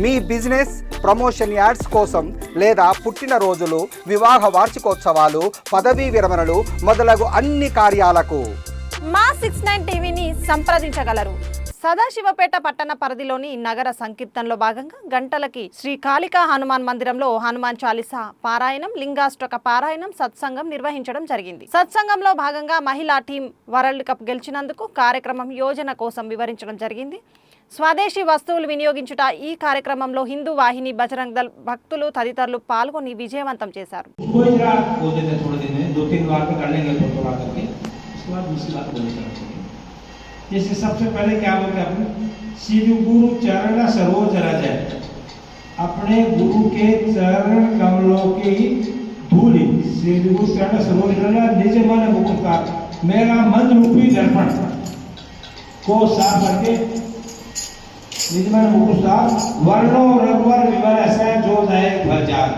మీ business promotion ads కోసం లేదా పుట్టిన రోజులు, వివాహ వార్షికోత్సవాలు, పదవీ విరమణలు మొదలగు అన్ని కార్యాలకు మా 69 టీవీని సంప్రదించగలరు. సదాశివపేట పట్టణ పరిధిలోని నగర సంకీర్తనలో భాగంగా గంటలకి శ్రీ కాళికా హనుమాన్ మందిరంలో హనుమాన్ చాలీసా పారాయణం, లింగాష్టక పారాయణం, సత్సంగం నిర్వహించడం జరిగింది. సత్సంగంలో భాగంగా మహిళా టీం వరల్డ్ కప్ గెలిచినందుకు కార్యక్రమం యోజన కోసం వివరించడం జరిగింది. స్వదేశీ వస్తువులు వినియోగించుట ఈ కార్యక్రమంలో హిందూ వాహిని, బజరంగ్ దళ్ భక్తులు తదితరులు పాల్గొని విజయవంతం చేశారు. जैसे सबसे पहले क्या बोलते हैं, श्री गुरु चरण सरोज रज, अपने गुरु के चरण कमलों की धूलि, श्री गुरु चरण सरोज रज, निज मन मुकुट, मेरा मन रूपी दर्पण को साफ करके निज मन मुकुट साफ, वर्णो रघुवर विवर ऐसा जो दय भजार,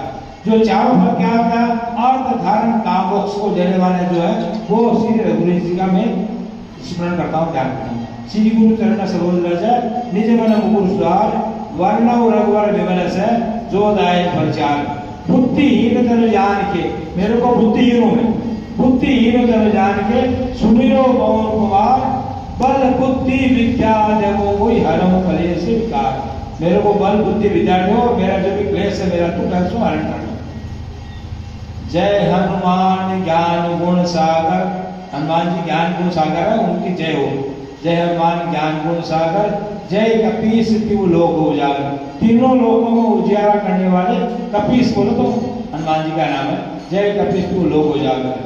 जो चारों पर क्या होता है, अर्थ धारण काम मोक्ष को देने वाले जो है वो श्री रघुवीर जी का मैं स्मरण करता हूँ, ध्यान करता हूँ। श्री गुरु चरण सरोज रज, निज मन मुकुर सुधार, वर्ण रघुवर विमल से जो दाय प्रचार, बुद्धिहीन तन जान के, मेरे को बुद्धिहीनों में बुद्धिहीन तन जान के सुनिरो पवन कुमार, बल बुद्धि विद्या देवो कोई हरम कलेश विकार, मेरे को बल बुद्धि विद्या दो, मेरा जो भी क्लेश है मेरा टूटा है सो हरण कर दो। जय हनुमान ज्ञान गुण सागर, हनुमान जी ज्ञान गुण सागर है, उनकी जय हो। जय हनुमान ज्ञान गुण सागर, जय कपीस तिव लोक उजागर, तीनों लोकों में उजियारा करने वाले कपीस बोलो तो हनुमान जी का नाम है। जय कपीस तिव लोक उजागर।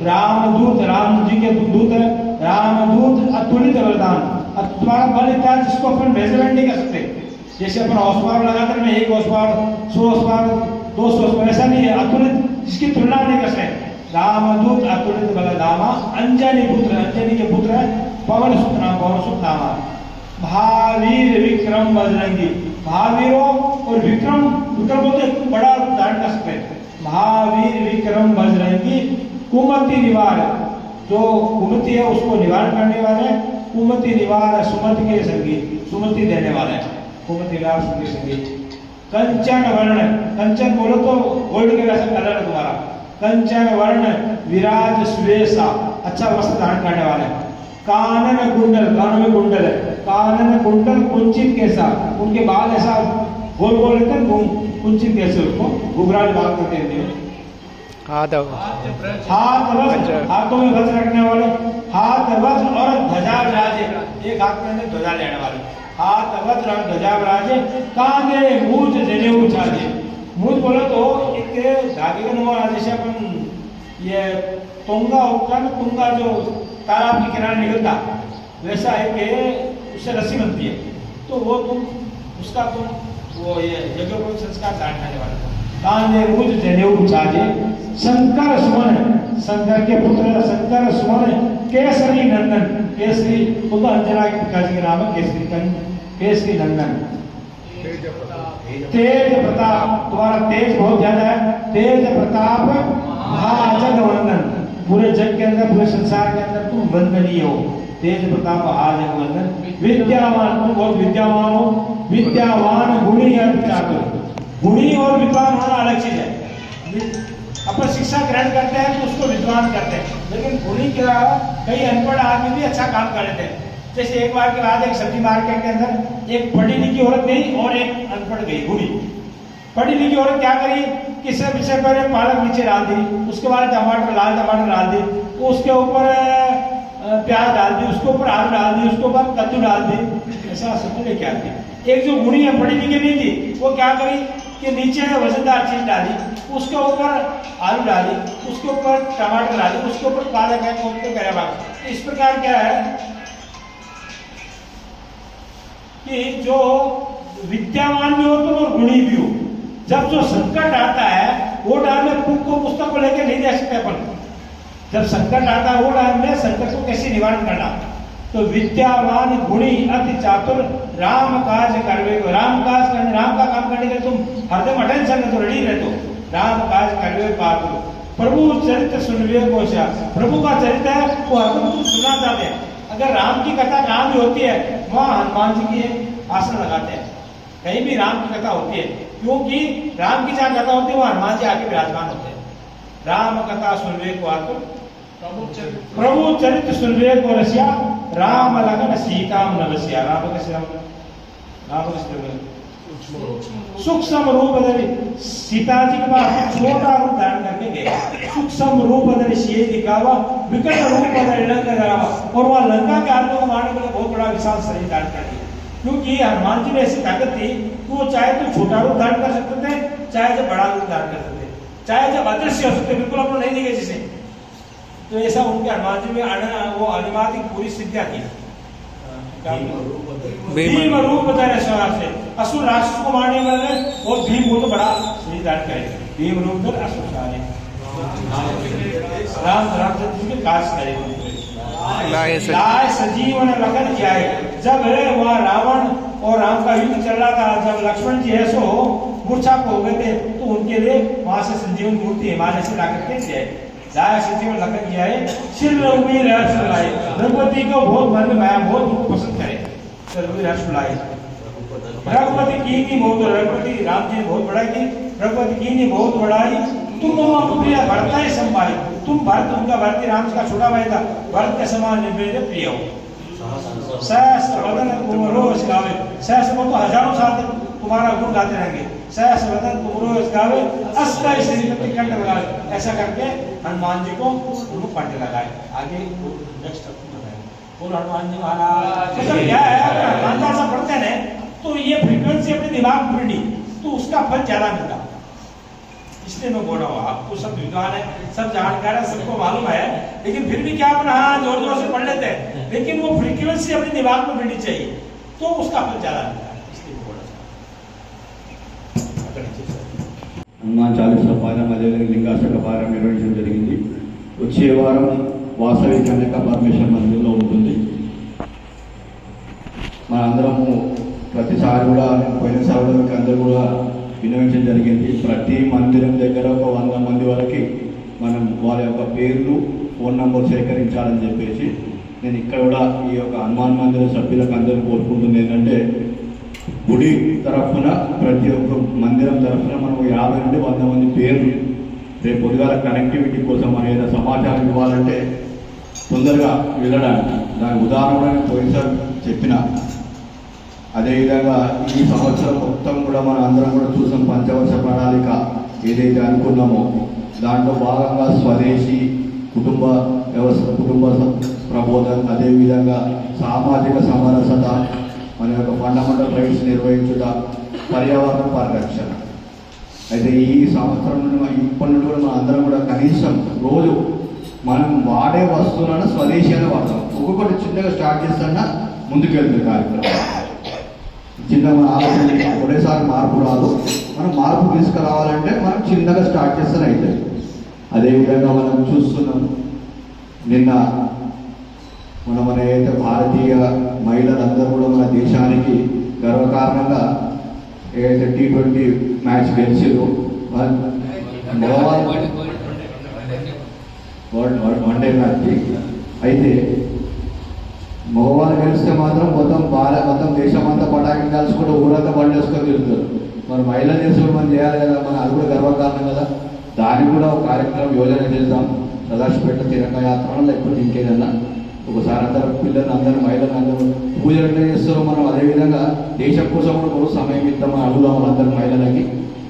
रामदूत राम जी के दूत है, रामदूत अतुलित वरदान, तुम्हारा बल इतना जिसको अपन मेजरमेंट नहीं कर सकते। जैसे अपन हॉर्स पावर लगाते हैं, 1 horse power, 100 horse power, 200 horse power, ऐसा नहीं है, अतुलित जिसकी तुलना नहीं कर सकते। रामदूत अतुलित बलधामा, अंजनी पुत्र, अंजनी के पुत्र है, पवन सुत नाम, पवन सुत नामा, महावीर विक्रम बजरंगी, महावीरों और विक्रम, विक्रम बोलते बड़ा धारण कर सकते हैं, महावीर विक्रम बजरंगी, कुमति निवार, जो कुमति है उसको निवारण करने वाले, कुमति निवार सुमति के संगी, सुमति देने वाले, कुमति निवार सुमति संगी, कंचन वर्ण, कंचन बोलो तो गोल्ड के वैसा कलर है तुम्हारा, कंचन वर्ण विराज सुवेशा, अच्छा वस्त्र धारण करने वाले, कानन कुंडल, कानों में कुंडल है, कानन कुंडल कुंचित कैसा, उनके बाल ऐसा गोल गोल रहते हैं, कुंचित कैसे उसको घुघराले बाल करते हैं। हाथ वज्र, हाथों में वज्र रखने वाले, हाथ वज्र और ध्वजा विराजे, एक हाथ में ध्वजा लेने वाले, हाथ वज्र और ध्वजा विराजे, कांधे मूंछ जनेऊ छाजे, मूंछ बोलो तो एक धागे का नुमा, जैसे अपन ये तुंगा होता है, तुंगा जो तालाब के किनारे निकलता वैसा है कि उससे रस्सी बनती है, तो वो तुम उसका तुम वो ये यज्ञ संस्कार काटने वाले, कांधे मूंछ जनेऊ छाजे, शंकर सुमन, शंकर के पुत्र शंकर सुमन, केसरी नंदन, केसरी खुद अंजना के पिताजी के नाम है केसरी, केसरी नंदन, तेज प्रताप, तुम्हारा तेज बहुत ज्यादा है, तेज प्रताप महाजग वंदन, पूरे जग के अंदर, पूरे संसार के अंदर तुम वंदनीय हो, तेज प्रताप महाजग वंदन, विद्यावान, तुम बहुत विद्यावान हो, विद्यावान गुणी चातुर, गुणी और विद्वान होना अलग चीज है। अपन शिक्षा ग्रहण करते हैं तो उसको विद्वान करते हैं, लेकिन गुणी क्या, कई अनपढ़ आदमी भी अच्छा काम कर लेते हैं। जैसे एक बार के बाद एक सब्जी मार्केट के अंदर एक पढ़ी लिखी औरत गई और एक अनपढ़ गई, गुणी। पढ़ी लिखी औरत क्या करी कि सबसे पहले पालक नीचे डाल दी, उसके बाद टमाटर, लाल टमाटर डाल दी, उसके ऊपर प्याज डाल दी, उसके ऊपर आलू डाल दी, उसके ऊपर कद्दू डाल दी, ऐसा सब्जी लेके आती। एक जो गुणी है, पढ़ी लिखी नहीं थी, वो क्या करी कि नीचे वजनदार चीज डाली, उसके ऊपर आलू डाली, उसके ऊपर टमाटर डाली, उसके ऊपर पालक है, उसके ऊपर इस प्रकार क्या है कि जो विद्यावान भी हो तुम और गुणी भी हो, जब जो संकट आता है वो टाइम में बुक को, पुस्तक को लेकर नहीं दे सकते अपन। जब संकट आता है वो टाइम में संकट को कैसे निवारण करना, तो विद्यावान गुणी अति चातुर, राम काज करवे, राम काज करने, राम का काम करने के लिए तुम हरदम अटेंशन में तो रेडी रहते हो, राम काज करवे पातुर, प्रभु चरित्र सुनवे कोशा, प्रभु का चरित्र है वो हरदम तुम सुना जाते हैं। अगर राम की कथा कहाँ भी होती है, वहाँ हनुमान जी की एक आसन लगाते हैं। कहीं भी राम की कथा होती है, क्योंकि राम की जहाँ कथा होती है वहाँ हनुमान जी आके विराजमान होते हैं। राम कथा सुनवे को आतो प्रभु चरित्र सुनवे को रसिया, राम लगन सीता नवसिया। राम के सूक्ष्म रूप धरि सीता जी के पास छोटा रूप धारण करके गए। सूक्ष्म रूप धरि सिए दिखावा, विकट रूप धरि लंका जरावा। और वह लंका के आदमी को मारने के लिए बहुत बड़ा विशाल शरीर धारण कर लिया, क्योंकि हनुमान जी में ऐसी ताकत थी कि वो चाहे तो छोटा रूप धारण कर सकते थे, चाहे जब बड़ा रूप धारण कर सकते, चाहे जब अदृश्य हो सकते, बिल्कुल अपना नहीं दिखे जिसे। तो ऐसा उनके हनुमान जी में वो अनिवार्य पूरी सिद्धियां थी। भीम रूप धरे से असुर राक्षस को मारने वाले वो भीम को तो बड़ा शरीर धारण करे। भीम रूप धर असुर सारे रामचंद्र जी के कार्य करे। लाए सजीवन लगन जाए। जब वह रावण और राम का युद्ध चल रहा था, जब लक्ष्मण जी है सो मूर्छा को हो गए थे, तो उनके लिए वहां से संजीवन मूर्ति हिमालय से लाकर के दिए। लाए सजीवन लगन जाए, सिर रघुवीर हर्ष लाए। रघुपति को बहुत मन में आया, बहुत उनको पसंद करे। रघुवीर हर्ष लाए। रघुपति की बहुत, रघुपति राम जी ने बहुत बड़ाई की। रघुपति की ने बहुत बड़ाई, तुम प्रिय भरत ही संभाई। तुम भरत, उनका भरत राम जी का छोटा भाई था, भरत के समान निर्भय प्रिय हो। सहस्र वदन तुम रोज गावे। सहस्र को तो हजारों साल तुम्हारा गुण गाते रहेंगे। सहस्र वदन तुम रोज गावे, अष्टाई शरीर पे कंठ लगावे। ऐसा करके हनुमान जी को उनको कंठ लगाए। आगे नेक्स्ट बताएंगे। बोल हनुमान जी महाराज। मतलब क्या है, अगर हनुमान चालीसा पढ़ते हैं तो ये फ्रीक्वेंसी अपने दिमाग में बढ़ी तो उसका फल ज्यादा मिलता। इसलिए मैं बोल रहा हूँ, आपको सब विद्वान है, सब जानकार है, सबको मालूम है, लेकिन फिर भी क्या अपना हाँ जोर जोर से पढ़ लेते हैं, लेकिन वो फ्रीक्वेंसी अपने दिमाग में मिलनी चाहिए तो उसका फल ज्यादा मिलता है। इसलिए मैं बोल रहा था। हनुमान चालीसा పారాయణ అదేవిధంగా లింగాష్టక పారాయణ నిర్వహించడం జరిగింది. వచ్చే వారం వాసవి కన్యక పరమేశ్వర మందిరంలో ఉంటుంది. మన అందరము ప్రతిసారి కూడా పోయినసారి కూడా మీకు అందరూ కూడా వినియోగించడం జరిగింది. ప్రతి మందిరం దగ్గర ఒక 100 మంది వరకు మనం వాళ్ళ యొక్క పేర్లు, ఫోన్ నంబర్ సేకరించాలని చెప్పేసి నేను ఇక్కడ కూడా ఈ యొక్క హనుమాన్ మందిర సభ్యులకు అందరూ కోరుకుంటుంది ఏంటంటే, గుడి తరఫున ప్రతి ఒక్క మందిరం తరఫున మనం 50 నుండి 100 మంది పేర్లు రేపు పొద్దుగాల కనెక్టివిటీ కోసం మనం ఏదైనా సమాచారం ఇవ్వాలంటే తొందరగా వెళ్ళడానికి, దాని ఉదాహరణ పోయినసారి చెప్పిన అదేవిధంగా ఈ సంవత్సరం మొత్తం కూడా మనం అందరం కూడా చూసాం. పంచవర్ష ప్రణాళిక ఏదైతే అనుకున్నామో దాంట్లో భాగంగా స్వదేశీ కుటుంబ వ్యవస్థ, కుటుంబ ప్రబోధన, అదేవిధంగా సామాజిక సమరసత, మన యొక్క ఫండమెంటల్ రైట్స్ నిర్వహించుట, పర్యావరణ పరిరక్షణ. అయితే ఈ సంవత్సరం నుండి ఇప్పటి నుండి కూడా మనం అందరం కూడా కనీసం రోజు మనం వాడే వస్తువులను స్వదేశీ అని వాడతాం. ఒక్కొక్కటి చిన్నగా స్టార్ట్ చేస్తున్నా ముందుకెళ్తుంది కార్యక్రమం. చిన్న మన ఆలోచన ఒకటేసారి మార్పు రాదు. మనం మార్పు తీసుకురావాలంటే మనం చిన్నగా స్టార్ట్ చేస్తేనే అవుతుంది. అదేవిధంగా మనం చూస్తున్నాం, నిన్న మన ఏదైతే భారతీయ మహిళలందరూ కూడా మన దేశానికి గర్వకారణంగా ఏదైతే T20 మ్యాచ్ గెలిచారో వన్ డే మ్యాచ్. అయితే మగవాళ్ళు గెలిస్తే మాత్రం మొత్తం దేశం అంతా పటాకి కలుసుకుంటూ ఊరంతా బండి వేసుకొని తిరుగుతారు. మరి మహిళలు చేసుకుని మనం చేయాలి కదా, మన అది కూడా గర్వకారణం కదా. దానికి కూడా ఒక కార్యక్రమం యోజన చేద్దాం. సదాశివపేట తిరంగ యాత్రలో లేకపోతే ఇంకేదన్నా ఒకసారి అందరూ పిల్లలు అందరూ మహిళలు అందరూ పూజలు ఎట్లా చేస్తారో మనం అదేవిధంగా దేశం కోసం కూడా ఒక సమయం ఇద్దామని అడుగుదాం అందరు మహిళలకి.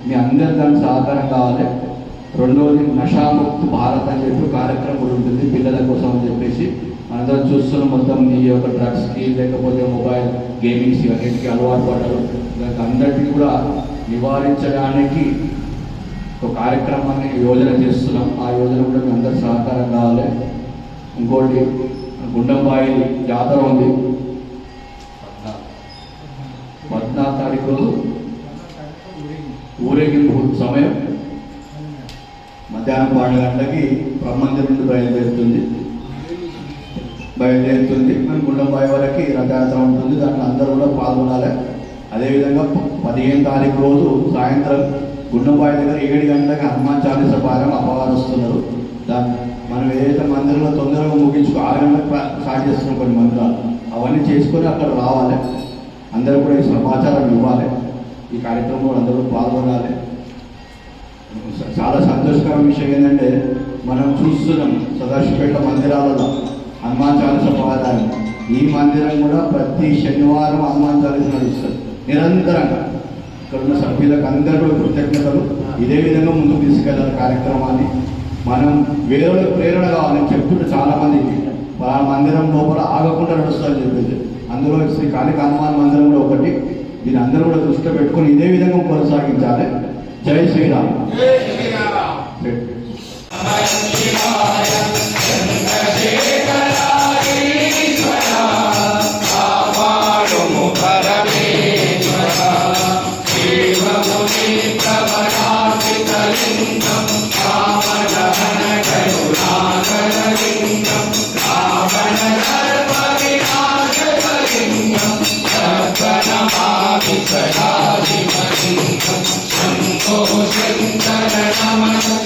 మీ అందరు దానికి సహకారం కావాలి. రెండవది నషాముక్త భారత్ అని చెప్పి కార్యక్రమం కూడా ఉంటుంది పిల్లల కోసం అని చెప్పేసి. అందరం చూస్తున్నాం మొత్తం ఈ యొక్క డ్రగ్స్కి లేకపోతే మొబైల్ గేమింగ్స్ అన్నిటికీ అలవాటు పడ్డారు. దానికి అందరికీ కూడా నివారించడానికి ఒక కార్యక్రమాన్ని యోజన చేస్తున్నాం. ఆ యోజన కూడా మీ అందరు సహకారం కావాలి. ఇంకోటి గుండంబాయి జాతర ఉంది 14వ తారీఖు రోజు. ఊరేగింపు సమయం మధ్యాహ్నం 12 గంటలకి బ్రహ్మందిరం నుండి బయలుదేరుతుంది. మన గుండంబాయి వరకు రథయాత్ర ఉంటుంది. దాంట్లో అందరూ కూడా పాల్గొనాలి. అదేవిధంగా 15వ తారీఖు రోజు సాయంత్రం గుండంబాయి దగ్గర 7 గంటలకు హనుమాన్ చాలీసా పారాయణ అపవారు వస్తున్నారు. దాన్ని మనం ఏదైతే మందిరంలో తొందరగా ముగించుకో 6 గంటలకు స్టార్ట్ చేస్తున్నాం కొన్ని మందిరాలు. అవన్నీ చేసుకొని అక్కడ రావాలి. అందరూ కూడా ఈ సమాచారం ఇవ్వాలి. ఈ కార్యక్రమంలో అందరూ పాల్గొనాలి. చాలా సంతోషకరమైన విషయం ఏంటంటే మనం చూస్తున్నాం సదాశివపేట మందిరాలలో హనుమాన్ చాలీస పారాయణ. ఈ మందిరం కూడా ప్రతి శనివారం హనుమాన్ చాలీస నడుస్తుంది నిరంతరంగా. ఇక్కడ ఉన్న సభ్యులకు అందరూ కూడా కృతజ్ఞతలు. ఇదే విధంగా ముందుకు తీసుకెళ్ళాలి కార్యక్రమాన్ని. మనం వేరే ప్రేరణ కావాలని చెప్తుంటే చాలామందికి ఆ మందిరం లోపల ఆగకుండా నడుస్తుందని చెప్పేసి. అందులో శ్రీ కాళికా హనుమాన్ మందిరం కూడా ఒకటి. దీన్ని అందరూ కూడా దృష్టిలో పెట్టుకొని ఇదే విధంగా కొనసాగించాలి. జై శ్రీరామ్.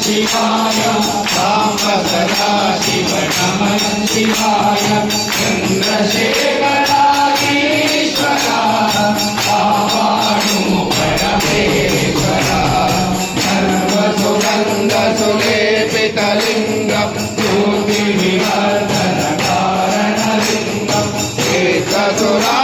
शिवाय राम सदा शिव नमः शिवाय चन्द्रशेखराधीश्वरा पावाणु परमेश्वरा सर्वसुगन्धसुलेपितलिङ्गं ज्योतिविवर्धनकारणलिङ्गं एकसुरा